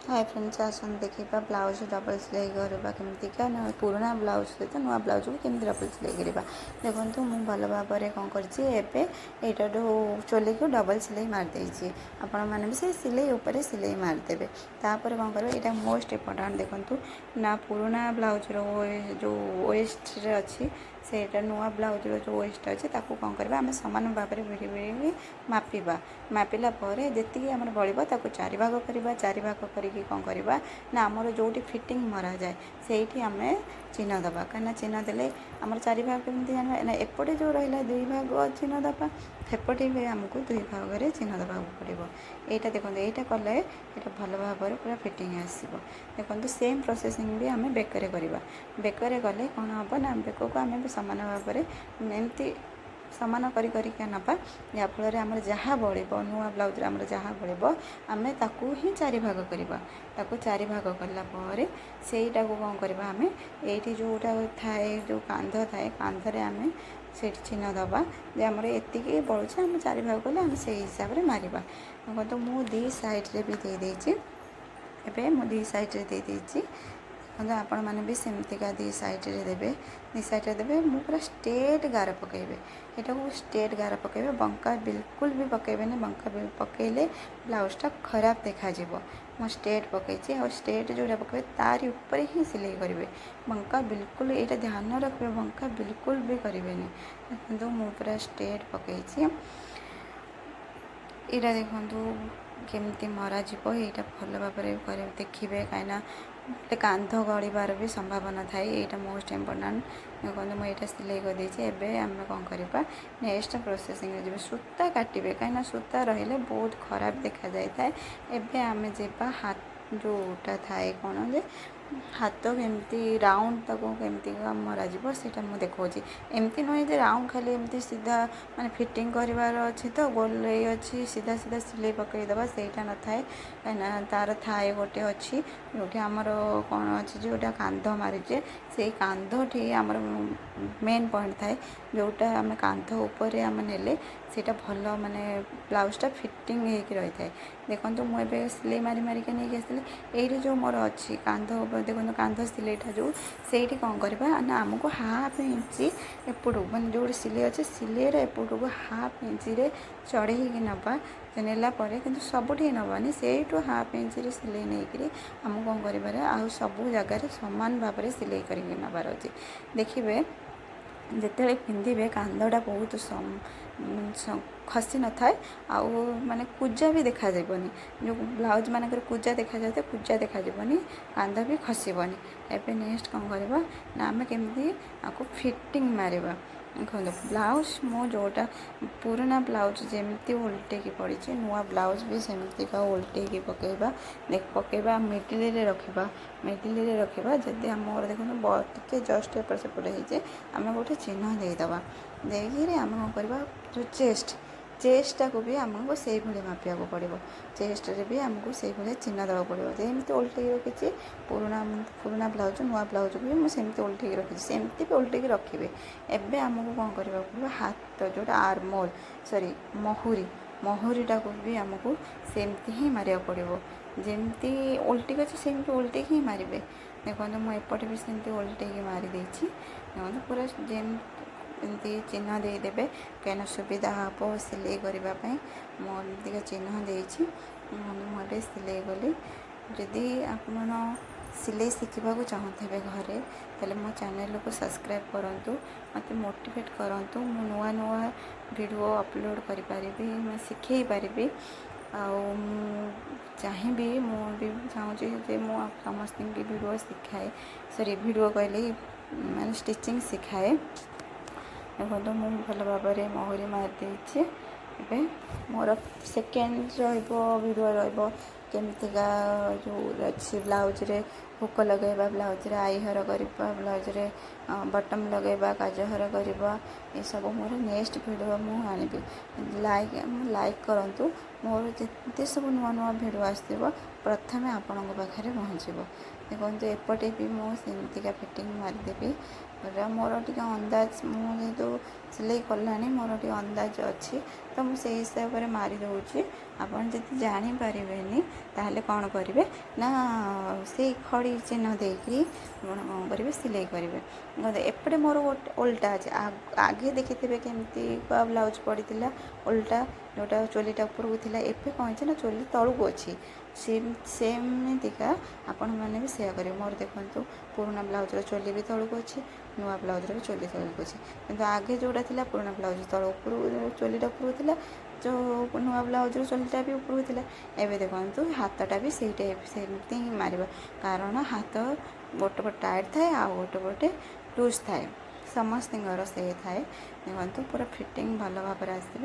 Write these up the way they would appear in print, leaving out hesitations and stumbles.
Hi friends आसन देखा blouse double सिलाई करवा केमतिका ना पुराना ब्लाउज सहित नुआ ब्लाउज को केमती डबल सिलाई करवा देखो मुझे भल भाव में कौन कर चोली को डबल सिलाई मारदे आपण मैंने भी से सिलाई उपर सिलाई मारदेवे तापर कौन कर यहाँ मोस्ट इम्पोर्टाट देखूँ ना पुराना ब्लाउज जो वेस्ट अच्छी सेटा नुआ ब्लाउज जो वेस्ट अच्छे ताकू कौन करवा आम सामान भाव में भिड़ी भिड़ी मापिबा मापिला जी आम बड़ो चारि भाग करवा चारि भाग कर कौन करवा ना आमर जो फिटिंग मरा जाए से आम चिन्ह दबा कहीं चिन्ह देले आमर चारि भाग केमती जानवा ना एपटे जो रहा दुई भाग चिन्ह दबा सेपटे भी आमको दुई भाग में चिन्ह दबा पड़ो यहाँ देखो यहाँ कले ये भल भाव में पूरा फिटिंग आसो देखो सेम प्रोसेसिंग भी आम बेकर करवा बेकर कले कौन हम ना बेक को आम भी सामान भाव में एमती सामान करिका नवा जहाँफल आम जहाँ बड़ो नुआ ब्लाउज आम जहाँ बड़ो आम ताकू ही चारि भाग करवा ताकू चारि भाग कलापर सेटा को कौन करवा आम ये जोटा थाए जो कांध थाए कांधरे आम से चिन्ह दबा जे आमर एति बड़े आम चारि भाग कले आम से हिसाब से मारिबा तो मुझे दी साइड्रे भी दे देछि एबे मु दी साइड्रे दे देछि आपण मैंने भी सेमतिका दी साइड्रे देवे दी साइड्रे देवे मु पूरा स्ट्रेट गार पकेबे यहाँ को स्ट्रेट गार पकेबे बंका बिल्कुल भी पकेबेनी बंका पकेले ब्लाउजटा खराब देखा मु स्ट्रेट पकई और स्ट्रेट जोटा पकेबे तारी ऊपर ही सिलाई करेंगे बंका बिल्कुल यहाँ ध्यान रखिए बंका बिल्कुल भी करेंगे देखो मु पूरा स्ट्रेट पकई यहाँ देखो केमती मरा यहाँ भल भाव में देखिए कहीं कांध गड़बार भी संभावना थाए यहाँ मोस्ट इम्पोर्टाट देखो मुझे सिलाई कर देती आम कौन करवा नेक्स्ट प्रोसेसिंग जी सूता काटे कहीं सूता रही बहुत खराब देखा जाए एवं आम जा हाथ जोटा थाए कौन जे हाथ केमती राउंड ताको केमती मरा सीटा मुझे देखा एमती नुहे जे राउंड खाली एमती सीधा माने फिटिंग करार अच्छी तो गोल अच्छी सीधा सीधा सिलाई पकईदबा सेटा न थाए कहीं तार थाए गोटे अच्छी जो आमर कौन अच्छी जोटा कांध मारिचे से कांधटी आमर मेन पॉइंट थाए जोटा आम कांध उपर आम नेले सेटा भल माने ब्लाउजटा फिटिंग होकर रही है देखो मुझे सिलाई मारी मारिका नहीं आसली ये जो मोर अच्छी कांध देखो कांध सिलाईटा जो से कौन करवा ना आमको हाफ इंची एपटू मैं जो सिलाई अच्छे सिलाईर एपटू को हाफ इंची चढ़े नवा नेलापर कि सबुठी नवानी से हाफ इंची सिलाई नहीं आम कौन कर सबू जगार सामान भाव में सिलाई कर नबार अच्छे देखिए जिते पिंधे कांधटा बहुत खसी न थाए आउ माने कुजा भी देखा जाबनी जो ब्लाउज मानकर कुजा देखा जाए कुजा देखा जाबनी कांध भी खसबनी एबे नेक्स्ट कौन करवा ना आम केमती आपको फिटिंग मारिबा देखो ब्लाउज मो जोटा पुराना ब्लाउज जमती उल्टे की पड़ी नुआ ब्लाउज भी सेमती का उल्टे की पकेबा देख पकेबा मिडिल रखा मिडिल रखा जदि आम देखो टे जस्ट एपट सेपट हो आम गोटे चिन्ह देदेबा देखिए आम कौन करवा जो चेस्टा को भी आमको से भाई मापा पड़ो चेस्ट रे भी आमको से भाई चिन्ह देवा पड़ो जमी उल्टे रखी पुराना ब्लाउज नुआ ब्लाउज भी मुझे उल्टे रखी सेमती भी उल्टे रखिए एवं आमको कौन करवा पड़ो हाथ जोटा आर्मोल सॉरी महुरीटा को भी आमको सेमती ही मारिया पड़ो जमती उल्टी अच्छे सेमती उल्टे ही मारे देखो मुझे भी सेमती उल्टे मारी देखो पूरा जेम एमती चिन्ह देदेवे कहीं सुविधा हम सिलाई करने मुझे चिन्ह देती मुझे सिलाई कली जदि आप सिलाई शिखा चाहूे घरे तेल मो चैनल को सब्सक्राइब करूँ मत मोटिवेट करूँ मु नुआ नुआ वीडियो अपलोड करी मैं शिखे पारि चाहिए मुझे चाहूँगी मु समस्त वीडियो शिखाए सॉरी वीडियो कहले मैंने स्टिचिंग शिखाए देखो मुझे भल भाव में महुरी मारिदे ए मोर सेकेंड वीडियो रमितिका जो अच्छी ब्लाउज रे हुक लगेबा ब्लाउज रे आईहर करवा ब्लाउज रे बटम लगेबा काजहर करवा ये सब मोर नेक्स्ट वीडियो मुझे लाइक करूँ मोर जिते सब नुआ नुआ वीडियो आसो प्रथम आपण पाखे पहुँचब देखो एपटे भी मुझे फिटिंग मारिदेवी पूरा मोर टे अंदाज मुझे सिलाई कलानी मोर टे अंदाज अच्छी तो मुझे हिसाब से मारी दूसरी ଆପଣ ଯଦି ଜାଣିପାରିବେନି ତାହେଲେ କ'ଣ କରିବେ ନା ସେଇ ଖଡ଼ି ଚିହ୍ନ ଦେଇକି ଆପଣ କ'ଣ କରିବେ ସିଲେଇ କରିବେ। ଏପଟେ ମୋର ଗୋଟେ ଓଲଟା ଅଛି, ଆଗେ ଦେଖିଥିବେ କେମିତି ବ୍ଲାଉଜ୍ ପଡ଼ିଥିଲା ଓଲଟା, ଯେଉଁଟା ଚୋଲିଟା ଉପରକୁ ଥିଲା, ଏବେ କ'ଣ ହେଇଛି ନା ଚୋଲି ତଳକୁ ଅଛି। ସେମିତିକା ଆପଣମାନେ ବି ସେୟା କରିବେ। ମୋର ଦେଖନ୍ତୁ ପୁରୁଣା ବ୍ଲାଉଜ୍ର ଚୋଲି ବି ତଳକୁ ଅଛି, ନୂଆ ବ୍ଲାଉଜ୍ର ବି ଚୋଲି ତଳକୁ ଅଛି। କିନ୍ତୁ ଆଗେ ଯେଉଁଟା ଥିଲା ପୁରୁଣା ବ୍ଲାଉଜ୍ ତଳ ଉପରକୁ ଚୋଲିଟା ଉପରକୁ ଥିଲା, ଯେଉଁ ନୂଆ ବ୍ଲାଉଜ୍ର ଚୋଲିଟା ବି ଉପରକୁ ଥିଲା। ଏବେ ଦେଖନ୍ତୁ ହାତଟା ବି ସେଇଟା ସେମିତି ହିଁ ମାରିବ, କାରଣ ହାତ ଗୋଟେ ପଟେ ଟାଇଟ୍ ଥାଏ ଆଉ ଗୋଟେ ପଟେ ଲୁଜ୍ ଥାଏ, ସମସ୍ତଙ୍କର ସେ ଥାଏ। ଦେଖନ୍ତୁ ପୁରା ଫିଟିଙ୍ଗ ଭଲ ଭାବରେ ଆସିବ।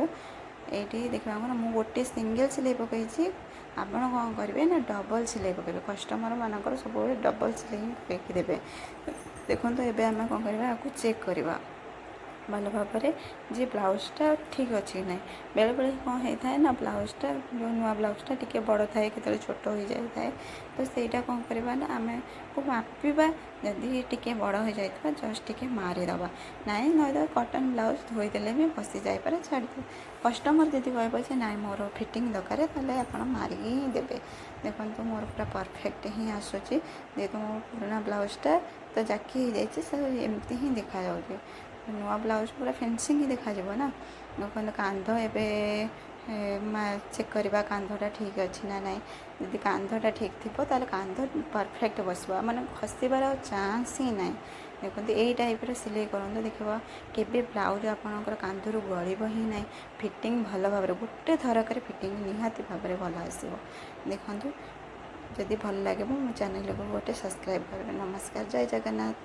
ଏଇଠି ଦେଖିବାକୁ ଗଲେ ମୁଁ ଗୋଟେ ସିଙ୍ଗଲ୍ ସିଲେଇ ପକାଇଛି, ଆପଣ କ'ଣ କରିବେ ନା ଡବଲ୍ ସିଲେଇ ପକାଇବେ। କଷ୍ଟମରମାନଙ୍କର ସବୁବେଳେ ଡବଲ୍ ସିଲେଇ ହିଁ ପକାଇକି ଦେବେ। ଦେଖନ୍ତୁ ଏବେ ଆମେ କ'ଣ କରିବା, ଆକୁ ଚେକ୍ କରିବା ଭଲ ଭାବରେ ଯେ ବ୍ଲାଉଜ୍ଟା ଠିକ୍ ଅଛି କି ନାହିଁ। ବେଳେବେଳେ କ'ଣ ହେଇଥାଏ ନା ବ୍ଲାଉଜ୍ଟା, ଯେଉଁ ନୂଆ ବ୍ଲାଉଜ୍ଟା ଟିକେ ବଡ଼ ଥାଏ, କେତେବେଳେ ଛୋଟ ହୋଇଯାଇଥାଏ। ତ ସେଇଟା କ'ଣ କରିବା ନା ଆମେ ମାପିବା, ଯଦି ଟିକେ ବଡ଼ ହୋଇଯାଇଥିବା ଜଷ୍ଟ ଟିକେ ମାରିଦେବା, ନାଇଁ ନହେଲେ କଟନ୍ ବ୍ଲାଉଜ୍ ଧୋଇଦେଲେ ବି ବସି ଯାଇପାରେ, ଛାଡ଼ିଦେବେ। କଷ୍ଟମର ଯଦି କହିବ ଯେ ନାଇଁ ମୋର ଫିଟିଙ୍ଗ ଦରକାର, ତାହେଲେ ଆପଣ ମାରିକି ହିଁ ଦେବେ। ଦେଖନ୍ତୁ ମୋର ପୁରା ପରଫେକ୍ଟ ହିଁ ଆସୁଛି, ଯେହେତୁ ମୋ ପୁରୁଣା ବ୍ଲାଉଜ୍ଟା ତ ଜାକି ହେଇଯାଇଛି, ସେ ଏମିତି ହିଁ ଦେଖାଯାଉଛି। ନୂଆ ବ୍ଲାଉଜ୍ ପୁରା ଫିନିସିଂ ହିଁ ଦେଖାଯିବ ନା। ଦେଖନ୍ତୁ କାନ୍ଧ ଏବେ ଚେକ୍ କରିବା କାନ୍ଧଟା ଠିକ୍ ଅଛି ନା ନାହିଁ। ଯଦି କାନ୍ଧଟା ଠିକ୍ ଥିବ ତାହେଲେ କାନ୍ଧ ପରଫେକ୍ଟ ବସିବ, ମାନେ ଖସିବାର ଆଉ ଚାନ୍ସ ହିଁ ନାହିଁ। ଦେଖନ୍ତୁ ଏଇ ଟାଇପ୍ର ସିଲେଇ କରନ୍ତୁ, ଦେଖିବ କେବେ ବ୍ଲାଉଜ୍ ଆପଣଙ୍କର କାନ୍ଧରୁ ଗଳିବ ହିଁ ନାହିଁ। ଫିଟିଙ୍ଗ ଭଲ ଭାବରେ ଗୋଟେ ଥରକରେ ଫିଟିଙ୍ଗ ନିହାତି ଭାବରେ ଭଲ ଆସିବ। ଦେଖନ୍ତୁ ଯଦି ଭଲ ଲାଗିବ ମୋ ଚ୍ୟାନେଲକୁ ଗୋଟେ ସବସ୍କ୍ରାଇବ୍ କରିବେ। ନମସ୍କାର, ଜୟ ଜଗନ୍ନାଥ।